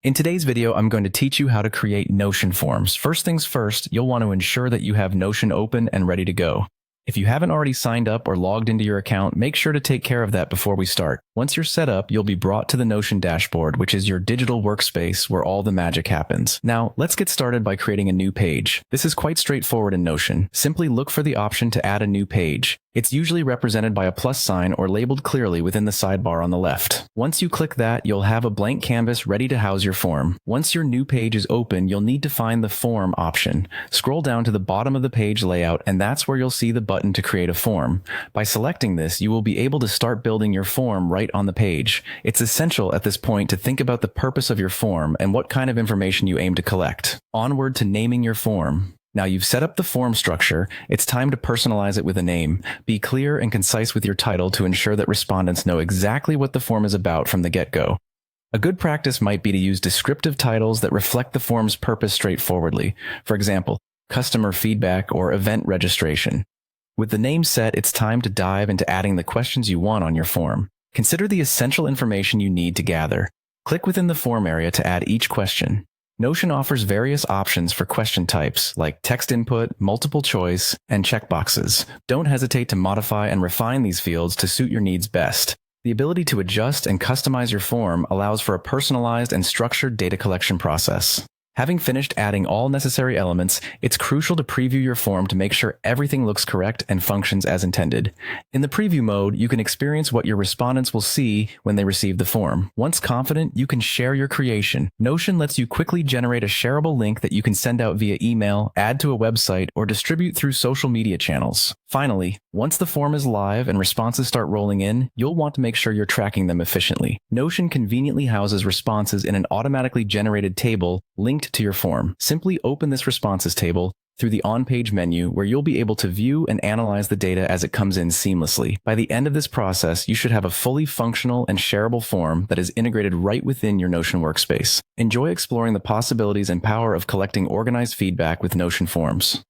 In today's video, I'm going to teach you how to create Notion forms. First things first, you'll want to ensure that you have Notion open and ready to go. If you haven't already signed up or logged into your account, make sure to take care of that before we start. Once you're set up, you'll be brought to the Notion dashboard, which is your digital workspace where all the magic happens. Now, let's get started by creating a new page. This is quite straightforward in Notion. Simply look for the option to add a new page. It's usually represented by a plus sign or labeled clearly within the sidebar on the left. Once you click that, you'll have a blank canvas ready to house your form. Once your new page is open, you'll need to find the Form option. Scroll down to the bottom of the page layout, and that's where you'll see the button to create a form. By selecting this, you will be able to start building your form right on the page. It's essential at this point to think about the purpose of your form and what kind of information you aim to collect. Onward to naming your form. Now you've set up the form structure, it's time to personalize it with a name. Be clear and concise with your title to ensure that respondents know exactly what the form is about from the get-go. A good practice might be to use descriptive titles that reflect the form's purpose straightforwardly. For example, customer feedback or event registration. With the name set, it's time to dive into adding the questions you want on your form. Consider the essential information you need to gather. Click within the form area to add each question. Notion offers various options for question types, like text input, multiple choice, and checkboxes. Don't hesitate to modify and refine these fields to suit your needs best. The ability to adjust and customize your form allows for a personalized and structured data collection process. Having finished adding all necessary elements, it's crucial to preview your form to make sure everything looks correct and functions as intended. In the preview mode, you can experience what your respondents will see when they receive the form. Once confident, you can share your creation. Notion lets you quickly generate a shareable link that you can send out via email, add to a website, or distribute through social media channels. Finally, once the form is live and responses start rolling in, you'll want to make sure you're tracking them efficiently. Notion conveniently houses responses in an automatically generated table linked to your form. Simply open this responses table through the on-page menu where you'll be able to view and analyze the data as it comes in seamlessly. By the end of this process, you should have a fully functional and shareable form that is integrated right within your Notion workspace. Enjoy exploring the possibilities and power of collecting organized feedback with Notion forms.